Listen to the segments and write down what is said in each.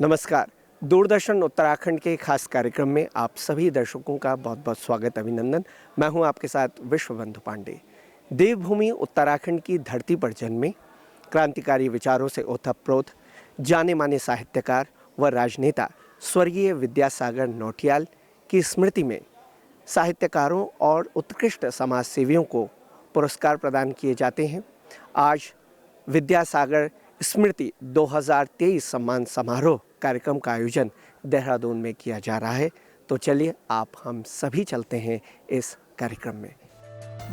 नमस्कार। दूरदर्शन उत्तराखंड के खास कार्यक्रम में आप सभी दर्शकों का बहुत बहुत स्वागत, अभिनंदन। मैं हूं आपके साथ विश्वबंधु पांडे। देवभूमि उत्तराखंड की धरती पर जन्मे, क्रांतिकारी विचारों से ओतप्रोत जाने माने साहित्यकार व राजनेता स्वर्गीय विद्यासागर नौटियाल की स्मृति में साहित्यकारों और उत्कृष्ट समाज सेवियों को पुरस्कार प्रदान किए जाते हैं। आज विद्यासागर स्मृति 2023 सम्मान समारोह कार्यक्रम का आयोजन देहरादून में किया जा रहा है। तो चलिए आप हम सभी चलते हैं इस कार्यक्रम में।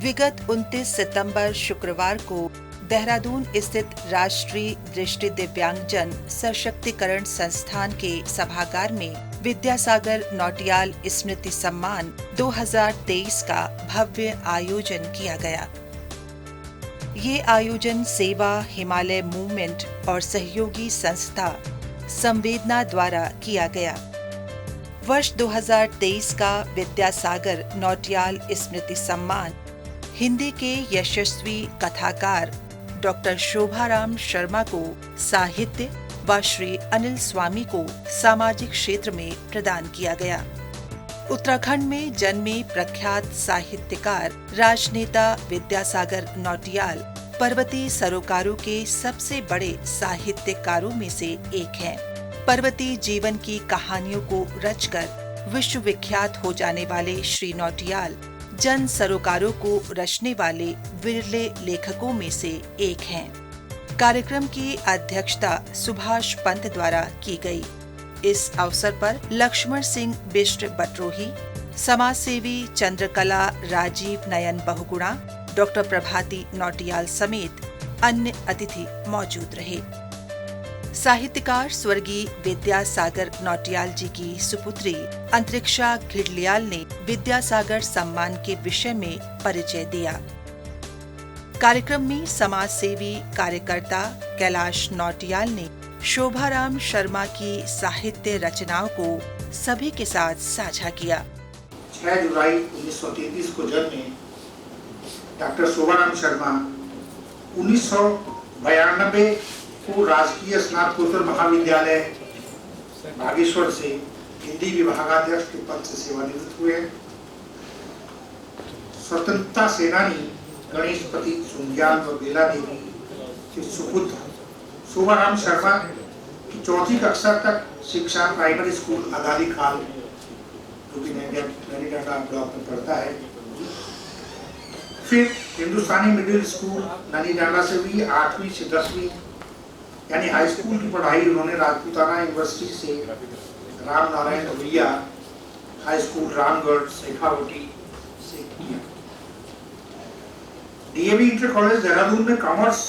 विगत 29 सितंबर शुक्रवार को देहरादून स्थित राष्ट्रीय दृष्टि दिव्यांगजन सशक्तिकरण संस्थान के सभागार में विद्यासागर नौटियाल स्मृति सम्मान 2023 का भव्य आयोजन किया गया। ये आयोजन सेवा हिमालय मूवमेंट और सहयोगी संस्था संवेदना द्वारा किया गया। वर्ष 2023 का विद्यासागर नौटियाल स्मृति सम्मान हिंदी के यशस्वी कथाकार डॉक्टर शोभाराम शर्मा को साहित्य व श्री अनिल स्वामी को सामाजिक क्षेत्र में प्रदान किया गया। उत्तराखंड में जन्मे प्रख्यात साहित्यकार राजनेता विद्यासागर नौटियाल पर्वतीय सरोकारों के सबसे बड़े साहित्यकारों में से एक हैं। पर्वतीय जीवन की कहानियों को रचकर विश्व विख्यात हो जाने वाले श्री नौटियाल जन सरोकारों को रचने वाले विरले लेखकों में से एक हैं। कार्यक्रम की अध्यक्षता सुभाष पंत द्वारा की गई। इस अवसर पर लक्ष्मण सिंह बिष्ट बटरोही, समाज सेवी चंद्रकला राजीव नयन बहुगुणा, डॉक्टर प्रभाती नौटियाल समेत अन्य अतिथि मौजूद रहे। साहित्यकार स्वर्गीय विद्यासागर नौटियाल जी की सुपुत्री अंतरिक्षा घिडलियाल ने विद्यासागर सम्मान के विषय में परिचय दिया। कार्यक्रम में समाज सेवी कार्यकर्ता कैलाश नौटियाल ने शोभाराम शर्मा की साहित्य रचनाओं को सभी के साथ साझा किया। 6 जुलाई 1933 को जन्मे डॉक्टर शोभाराम शर्मा 1992 को राजकीय स्नातकोत्तर महाविद्यालय बागेश्वर से हिंदी विभागाध्यक्ष के पद से सेवानिवृत्त हुए। स्वतंत्रता सेनानी गणेशपति सुंग्याल और बेला देवी के सुपुत्र शोभाराम शर्मा की 4वीं कक्षा तक शिक्षा प्राइमरी स्कूल अदाली खाल जो कि नैनीडांडा ब्लॉक में पढ़ता है, फिर हिंदुस्तानी मिडिल स्कूल नैनीडांडा से भी 8वीं से 10वीं यानी हाई स्कूल की पढ़ाई उन्होंने राजपूताना यूनिवर्सिटी से राम नारायण भैया हाई स्कूल रामगढ़ शेखावटी से किया। डीएवी इंटर कॉलेज देहरादून में कॉमर्स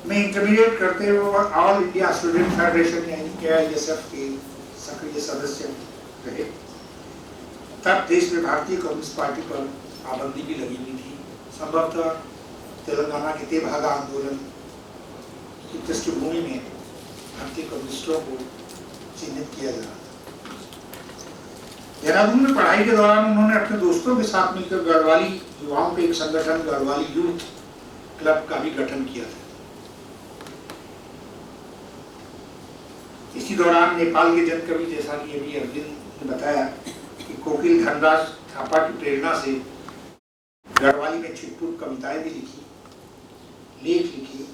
में इंटरमीडिएट करते हुए ऑल इंडिया स्टूडेंट फेडरेशन यानी AISF के सक्रिय सदस्य रहे। तब देश में भारतीय कम्युनिस्ट पार्टी पर पाबंदी भी लगी हुई थी। संभवतः तेलंगाना के तेभागा आंदोलन की पृष्ठभूमि में भारतीय कम्युनिस्टों को चिन्हित किया जा रहा था। देहरादून में पढ़ाई के दौरान उन्होंने अपने दोस्तों के साथ मिलकर गढ़वाली युवाओं के एक संगठन गढ़वाली यूथ क्लब का भी गठन किया था। इसी दौरान नेपाल के जन कवि, जैसा कि अभी अर्जुन ने बताया, कि कोकिल धनराज थापा की प्रेरणा से गढ़वाली में छिटपुट कविताएं भी लिखी, लेख लिखे।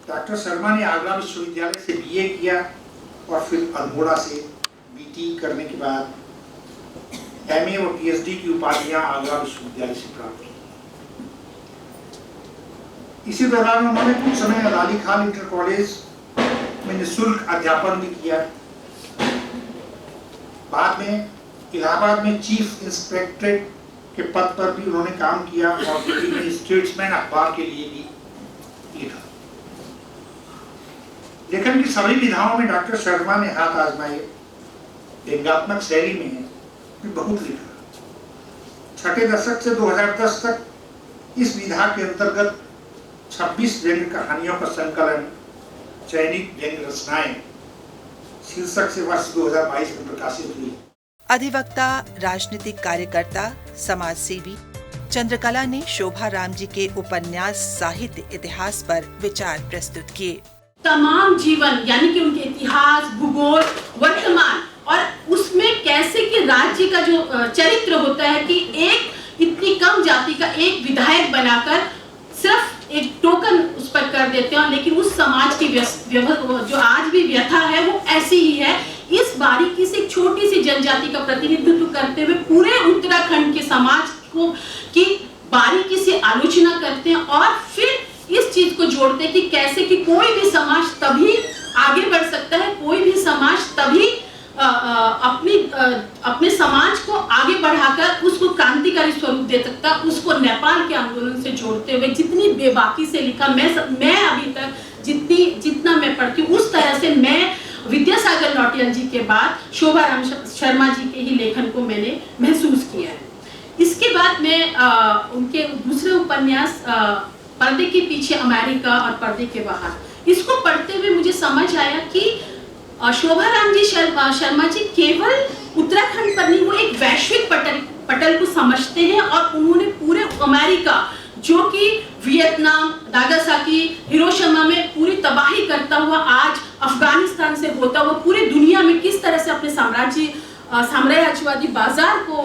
डॉक्टर शर्मा ने आगरा विश्वविद्यालय से BA किया और फिर अल्मोड़ा से BT करने के बाद MA और PhD की उपाधियां आगरा विश्वविद्यालय से प्राप्त की। इसी दौरान उन्होंने कुछ समय अदाली खाल इंटर कॉलेज में निःशुल्क अध्यापन भी किया। बाद में इलाहाबाद में चीफ इंस्पेक्टरेट के पद पर भी उन्होंने काम किया और दिल्ली में स्टेट्समैन अखबार के लिए भी लिखा। लेखन की सभी विधाओं में डॉक्टर शर्मा ने हाथ आजमाए। व्यंग्यात्मक शैली में भी बहुत लिखा। छठे दशक से 2010 तक इस विधा के अंतर्गत 26 व्यंग्य कहानियों का संकलन चयनित व्यंग्य रचनाएं शीर्षक से वर्ष 2022 में प्रकाशित हुई। अधिवक्ता, राजनीतिक कार्यकर्ता, समाज सेवी चंद्रकला ने शोभाराम जी के उपन्यास साहित्य इतिहास पर विचार प्रस्तुत किए। तमाम जीवन यानी कि उनके इतिहास, भूगोल, वर्तमान और उसमें कैसे कि राज्य का जो चरित्र होता है कि एक इतनी कम जाति का एक विधायक बनाकर सिर्फ एक टोकन उस पर कर देते हैं, लेकिन उस समाज की जो आज भी व्यथा है वो ऐसी ही है। इस बारीकी से छोटी सी जनजाति का प्रतिनिधित्व करते हुए पूरे उत्तराखंड के समाज को की बारीकी से आलोचना करते हैं और फिर इस चीज को जोड़ते हैं कि कैसे कि कोई भी समाज तभी आगे बढ़ सकता है, कोई भी समाज तभी अपने समाज को आगे बढ़ाकर उसको क्रांतिकारी स्वरूप दे सकता है। उसको नेपाल के आंदोलन से जोड़ते हुए जितनी बेबाकी से लिखा, मैं अभी तक जितना मैं पढ़ती हूँ उस तरह से मैं विद्यासागर लौटियल जी के बाद शोभाराम शर्मा जी के ही लेखन को मैंने महसूस किया है। इसके बाद मैं उनके दूसरे उपन्यास पर्दे के पीछे अमेरिका और पर्दे के बाहर, इसको पढ़ते हुए मुझे समझ आया कि शोभाराम जी शर्मा जी केवल उत्तराखंड पर नहीं, वो एक वैश्विक पटल को समझते हैं और उन्होंने पूरे अमेरिका जो कि वियतनाम, नागासाकी, हिरोशिमा में पूरी तबाही करता हुआ आज अफगानिस्तान से होता हुआ पूरी दुनिया में किस तरह से अपने साम्राज्यवादी बाजार को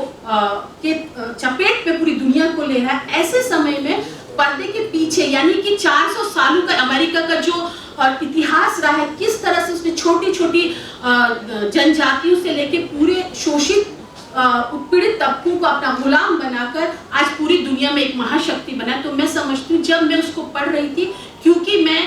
के चपेट पे पूरी दुनिया को ले रहा है। ऐसे समय में पर्दे के पीछे यानी कि 400 सालों का अमेरिका का जो इतिहास रहा है, किस तरह से उसने छोटी छोटी जनजातियों से लेके पूरे शोषित उत्पीड़ित तबकों को अपना गुलाम बनाकर आज पूरी दुनिया में एक महाशक्ति बना। तो मैं समझती हूँ जब मैं उसको पढ़ रही थी, क्योंकि मैं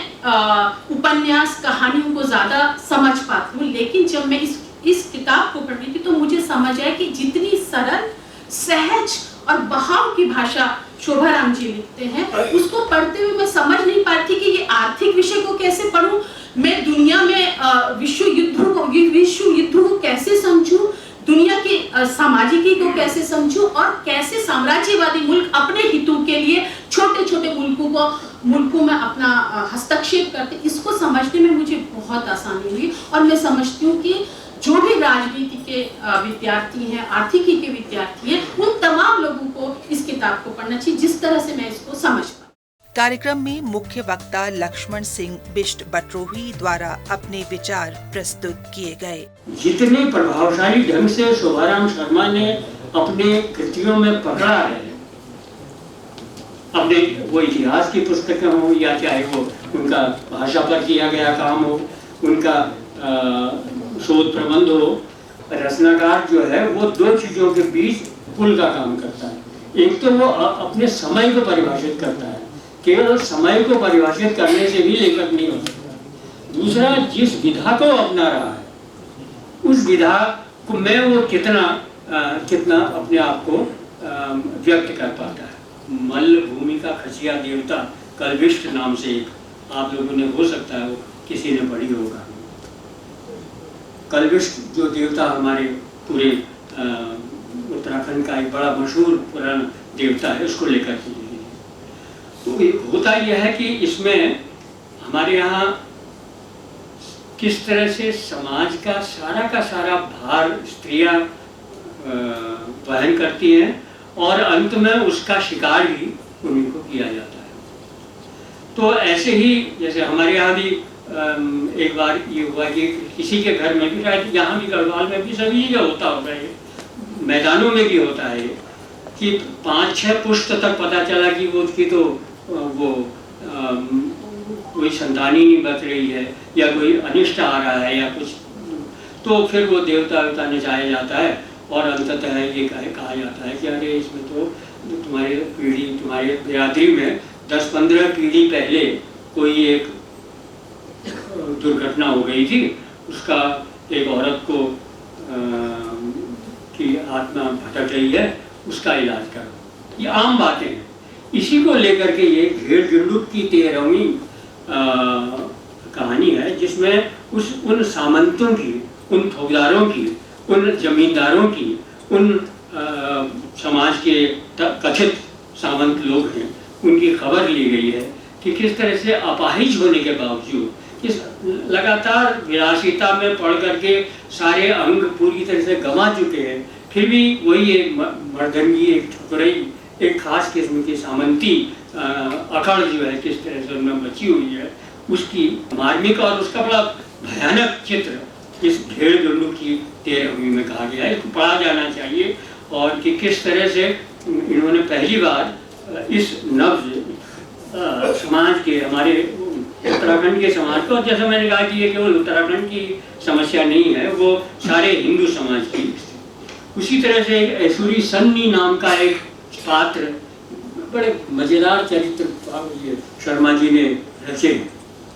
उपन्यास कहानियों को ज्यादा समझ पाती हूँ, लेकिन जब मैं इस किताब को पढ़ रही थी तो मुझे समझ आया कि जितनी सरल, सहज और बहाव की भाषा शोभाराम जी लिखते हैं, उसको पढ़ते हुए मैं समझ नहीं पाती कि ये आर्थिक विषय को कैसे पढूं, मैं दुनिया में विश्व युद्धों को कैसे समझूं, दुनिया की सामाजिकी को कैसे समझूं और कैसे साम्राज्यवादी मुल्क अपने हितों के लिए छोटे छोटे मुल्कों में अपना हस्तक्षेप करते, इसको समझने में मुझे बहुत आसानी हुई। और मैं समझती हूँ कि जो भी राजनीति के विद्यार्थी हैं, आर्थिकी के विद्यार्थी हैं, उन तमाम लोगों को इस किताब को पढ़ना चाहिए, जिस तरह से मैं इसको समझ पाऊं। कार्यक्रम में मुख्य वक्ता लक्ष्मण सिंह बिष्ट बटरोही द्वारा अपने विचार प्रस्तुत किए गए। जितने प्रभावशाली ढंग से शोभाराम शर्मा ने अपने कृतियों में पकड़ा है, अपने वो इतिहास की पुस्तकें हो या चाहे वो उनका भाषा पर किया गया काम हो, उनका शोध प्रबंध हो, रचनाकार जो है वो दो चीजों के बीच पुल का काम करता है। एक तो वो अपने समय को परिभाषित करता है, केवल समय को परिभाषित करने से भी लेखक नहीं हो सकता। दूसरा, जिस विधा को अपना रहा है उस विधा को में वो कितना अपने आप को व्यक्त कर पाता है। मल्ल भूमि का खचिया देवता कल्विष्ट नाम से एक आप लोगों ने हो सकता है वो किसी ने पढ़ी होगा। कल्विष्ट जो देवता हमारे पूरे उत्तराखंड का एक बड़ा मशहूर पुराना देवता है, उसको लेकर के तो होता यह है कि इसमें हमारे यहाँ किस तरह से समाज का सारा भार स्त्रियां वहन करती हैं और अंत में उसका शिकार भी उन्हीं को किया जाता है। तो ऐसे ही जैसे हमारे यहाँ भी एक बार ये हुआ कि किसी के घर में भी, शायद यहाँ भी गढ़वाल में भी सभी जगह होता होगा, ये मैदानों में भी होता है कि 5-6 पुष्ट तक पता चला कि वो उसकी तो वो कोई संतान ही नहीं बच रही है या कोई अनिष्ट आ रहा है या कुछ, तो फिर वो देवता नचाया जाता है और अंततः ये कहा जाता है कि अरे इसमें तो तुम्हारे बिरादरी में 10-15 पीढ़ी पहले कोई एक दुर्घटना हो गई थी, उसका एक औरत को की आत्मा भटक रही है, उसका इलाज करो। ये आम बातें हैं। इसी को लेकर के ये घेर गिरलुक की 13वीं कहानी है, जिसमें उन सामंतों की, उन फौजदारों की, उन जमींदारों की, उन समाज के कथित सामंत लोग हैं, उनकी खबर ली गई है कि किस तरह से अपाहिज होने के बावजूद, इस लगातार विलासिता में पड़ करके सारे अंग पूरी तरह से गंवा चुके हैं, फिर भी वही एक मर्दंगी, एक ठुकरई, एक खास किस्म की सामंती अकड़ जो है किस तरह से उनमें बची हुई है, उसकी मार्मिक और उसका बड़ा भयानक चित्र इस भेड़ गरुड़ की 13वीं में कहा गया है। इसको पढ़ा जाना चाहिए और कि किस तरह से इन्होंने पहली बार इस नब्ज समाज के, हमारे उत्तराखंड के समाज को, जैसा मैंने कहा कि ये केवल उत्तराखंड की समस्या नहीं है, वो सारे हिंदू समाज की। उसी तरह से ऐश्वरी सन्नी नाम का एक पात्र, बड़े मजेदार चरित्र शर्मा जी ने रचे,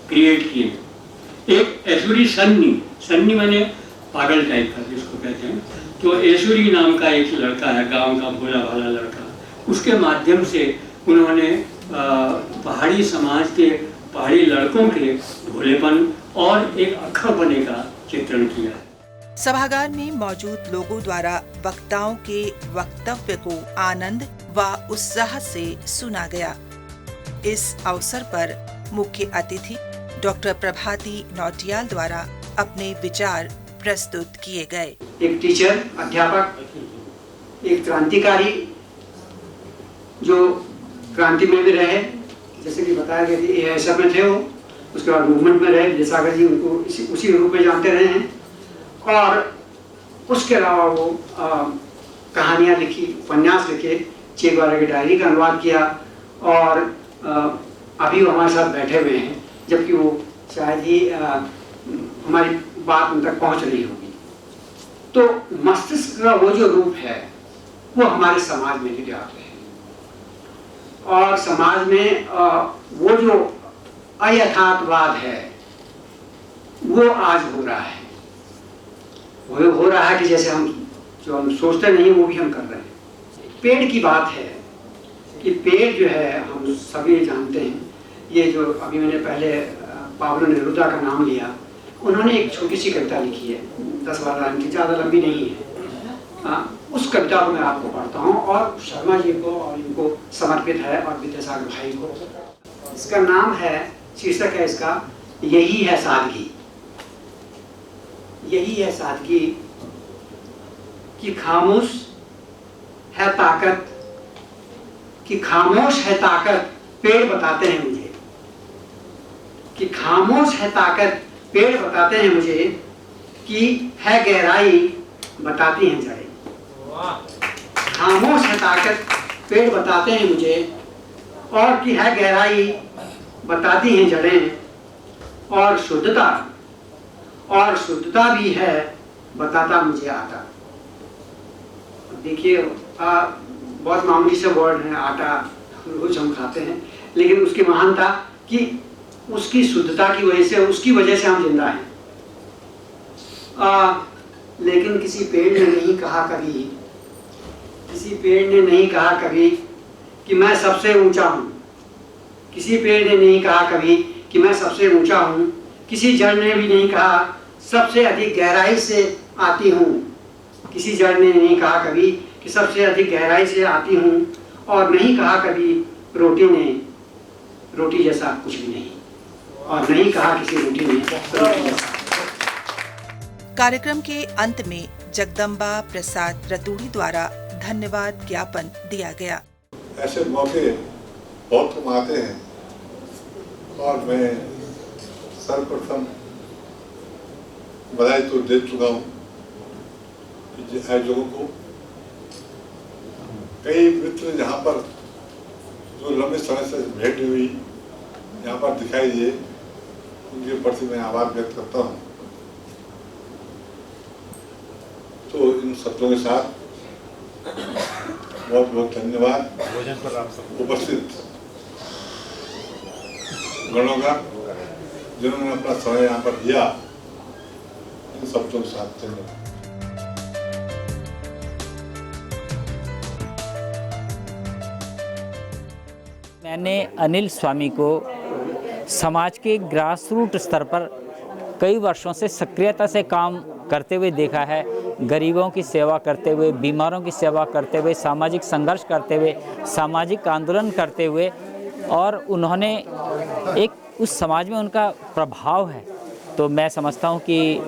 क्रिएट किए। एक ऐश्वरी सन्नी, सन्नी माने पागल टाइप का जिसको कहते हैं, तो ऐश्वरी नाम का एक लड़का है, गांव का भोला भाला लड़का। उसके माध्यम से उन्होंने पहाड़ी समाज के, पहाड़ी लड़कों के भोलेपन और एक अक्खड़पने का चित्रण किया है। सभागार में मौजूद लोगों द्वारा वक्ताओं के वक्तव्य को आनंद व उत्साह से सुना गया। इस अवसर पर मुख्य अतिथि डॉक्टर प्रभाती नौटियाल द्वारा अपने विचार प्रस्तुत किए गए। एक टीचर, अध्यापक, एक क्रांतिकारी जो क्रांति में भी रहे, जैसे कि बताया गया कि एएसएफ में थे वो, उसके बाद मूवमेंट में रहे। विद्यासागर जी उनको उसी रूप में जानते रहे हैं। और उसके अलावा वो कहानियाँ लिखी, उपन्यास लिखे, चे गुएवारा की डायरी का अनुवाद किया और अभी वो हमारे साथ बैठे हुए हैं, जबकि वो शायद ही हमारी बात उन तक पहुँच रही होगी। तो मस्तिष्क का वो जो रूप है वो हमारे समाज में भी व्याप्त है और समाज में वो जो अयथार्थवाद है वो आज हो रहा है। वो हो रहा है कि जैसे हम सोचते नहीं वो भी हम कर रहे हैं। पेड़ की बात है कि पेड़ जो है, हम सभी जानते हैं, ये जो अभी मैंने पहले पाब्लो नेरुदा का नाम लिया, उन्होंने एक छोटी सी कविता लिखी है, 10-12 लाइन की, ज़्यादा लंबी नहीं है। उस कविता को मैं आपको पढ़ता हूँ और शर्मा जी को और इनको समर्पित है और विद्यासागर भाई को। इसका नाम है, शीर्षक है इसका, यही है सादगी। यही है सादगी कि खामोश है ताकत, कि खामोश है ताकत पेड़ बताते हैं मुझे, कि खामोश है ताकत पेड़ बताते हैं मुझे, कि है गहराई बताती हैं जड़ें। खामोश है ताकत पेड़ बताते हैं मुझे और कि है गहराई बताती हैं जड़ें, और शुद्धता भी है बताता मुझे आटा। देखिए बहुत मामूली से वर्ड है, आटा रोज हम खाते हैं, लेकिन उसकी महानता कि उसकी शुद्धता की वजह से, उसकी वजह से हम जिंदा हैं। लेकिन किसी पेड़ ने नहीं कहा कभी, किसी पेड़ ने नहीं कहा कभी कि मैं सबसे ऊंचा हूँ। किसी पेड़ ने नहीं कहा कभी कि मैं सबसे ऊंचा हूँ। किसी जड़ ने भी नहीं कहा सबसे अधिक गहराई से आती हूँ। किसी जड़ ने नहीं कहा कभी कि सबसे अधिक गहराई से आती हूँ। और नहीं कहा कभी रोटी ने रोटी जैसा कुछ भी नहीं, और नहीं कहा किसी रोटी ने रोटी जैसा। कार्यक्रम के अंत में जगदम्बा प्रसाद रतूड़ी द्वारा धन्यवाद ज्ञापन दिया गया। ऐसे मौके बहुत कम आते हैं और मैं सर्वप्रथम बधाई तो दे चुका हूँ आयोजकों को। कई मित्र जहाँ पर जो लंबे समय से भेंट हुई यहाँ पर दिखाई दिए, उनके प्रति मैं आभार व्यक्त करता हूँ। तो इन शब्दों के साथ बहुत बहुत धन्यवाद उपस्थित गणों का, जिन्होंने अपना समय यहाँ पर दिया। इन शब्दों के साथ धन्यवाद। मैंने अनिल स्वामी को समाज के ग्रास रूट स्तर पर कई वर्षों से सक्रियता से काम करते हुए देखा है। गरीबों की सेवा करते हुए, बीमारों की सेवा करते हुए, सामाजिक संघर्ष करते हुए, सामाजिक आंदोलन करते हुए, और उन्होंने एक उस समाज में उनका प्रभाव है। तो मैं समझता हूँ कि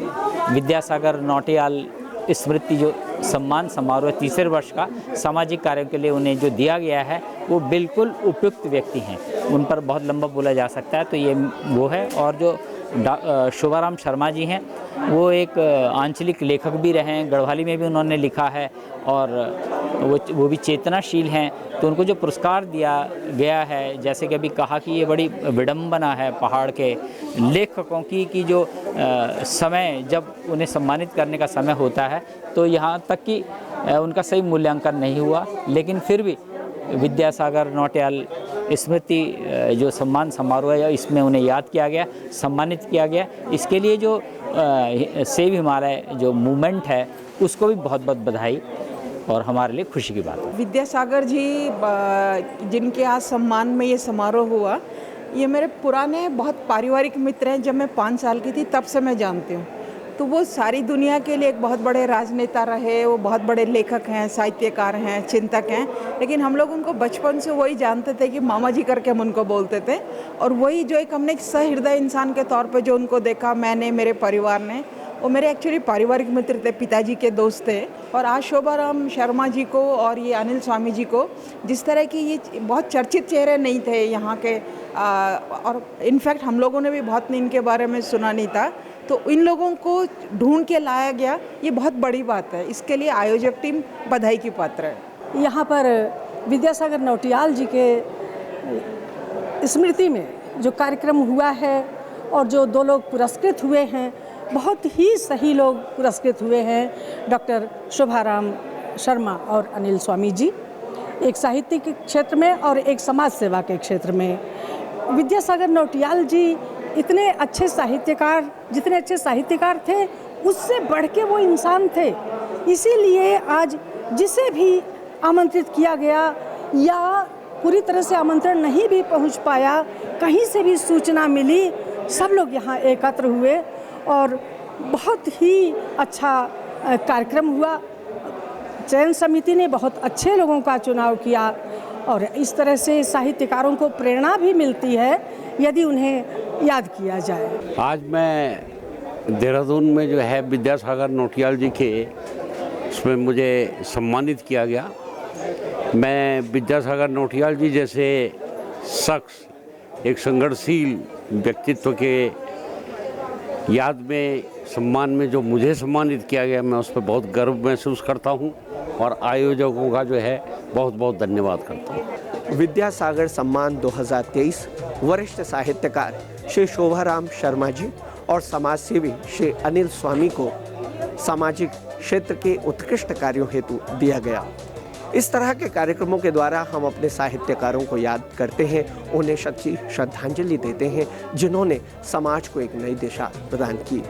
विद्यासागर नौटियाल स्मृति जो सम्मान समारोह तीसरे वर्ष का सामाजिक कार्यों के लिए उन्हें जो दिया गया है वो बिल्कुल उपयुक्त व्यक्ति हैं। उन पर बहुत लंबा बोला जा सकता है, तो ये वो है। और जो शोभाराम शर्मा जी हैं वो एक आंचलिक लेखक भी रहे हैं, गढ़वाली में भी उन्होंने लिखा है और वो भी चेतनाशील हैं। तो उनको जो पुरस्कार दिया गया है, जैसे कि अभी कहा कि ये बड़ी विडंबना है पहाड़ के लेखकों की जो समय जब उन्हें सम्मानित करने का समय होता है तो यहाँ तक कि उनका सही मूल्यांकन नहीं हुआ, लेकिन फिर भी विद्यासागर नौटियाल स्मृति जो सम्मान समारोह है इसमें उन्हें याद किया गया, सम्मानित किया गया। इसके लिए जो सेव हिमालय जो मूवमेंट है उसको भी बहुत बहुत बधाई और हमारे लिए खुशी की बात है। विद्यासागर जी जिनके आज सम्मान में ये समारोह हुआ, ये मेरे पुराने बहुत पारिवारिक मित्र हैं। जब मैं 5 साल की थी तब से मैं जानती हूँ। तो वो सारी दुनिया के लिए एक बहुत बड़े राजनेता रहे, वो बहुत बड़े लेखक हैं, साहित्यकार हैं, चिंतक हैं। लेकिन हम लोग उनको बचपन से वही जानते थे कि मामा जी करके हम उनको बोलते थे। और वही जो एक हमने एक सहृदय इंसान के तौर पे जो उनको देखा, मैंने, मेरे परिवार ने, वो मेरे एक्चुअली पारिवारिक मित्र थे, पिताजी के दोस्त थे। और आज शोभाराम शर्मा जी को और ये अनिल स्वामी जी को, जिस तरह की ये बहुत चर्चित चेहरे नहीं थे यहाँ के, और इनफैक्ट हम लोगों ने भी बहुत इनके बारे में सुना नहीं था, तो इन लोगों को ढूंढ के लाया गया, ये बहुत बड़ी बात है। इसके लिए आयोजक टीम बधाई की पात्र है। यहाँ पर विद्यासागर नौटियाल जी के स्मृति में जो कार्यक्रम हुआ है और जो 2 लोग पुरस्कृत हुए हैं, बहुत ही सही लोग पुरस्कृत हुए हैं, डॉक्टर शोभाराम शर्मा और अनिल स्वामी जी, एक साहित्य के क्षेत्र में और एक समाज सेवा के क्षेत्र में। विद्यासागर नौटियाल जी इतने अच्छे साहित्यकार, जितने अच्छे साहित्यकार थे उससे बढ़ के वो इंसान थे। इसीलिए आज जिसे भी आमंत्रित किया गया या पूरी तरह से आमंत्रण नहीं भी पहुंच पाया, कहीं से भी सूचना मिली, सब लोग यहाँ एकत्र हुए और बहुत ही अच्छा कार्यक्रम हुआ। चयन समिति ने बहुत अच्छे लोगों का चुनाव किया और इस तरह से साहित्यकारों को प्रेरणा भी मिलती है यदि उन्हें याद किया जाए। आज मैं देहरादून में जो है विद्यासागर नौटियाल जी के उसमें मुझे सम्मानित किया गया। मैं विद्यासागर नौटियाल जी जैसे शख्स, एक संघर्षशील व्यक्तित्व के याद में, सम्मान में जो मुझे सम्मानित किया गया, मैं उस पर बहुत गर्व महसूस करता हूँ और आयोजकों का जो है बहुत बहुत धन्यवाद करता हूँ। विद्यासागर सम्मान 2023 वरिष्ठ साहित्यकार श्री शोभाराम शर्मा जी और समाजसेवी श्री अनिल स्वामी को सामाजिक क्षेत्र के उत्कृष्ट कार्यों हेतु दिया गया। इस तरह के कार्यक्रमों के द्वारा हम अपने साहित्यकारों को याद करते हैं, उन्हें सच्ची श्रद्धांजलि देते हैं जिन्होंने समाज को एक नई दिशा प्रदान की।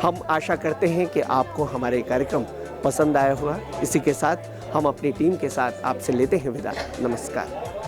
हम आशा करते हैं कि आपको हमारे कार्यक्रम पसंद आया होगा। इसी के साथ हम अपनी टीम के साथ आपसे लेते हैं विदा। नमस्कार।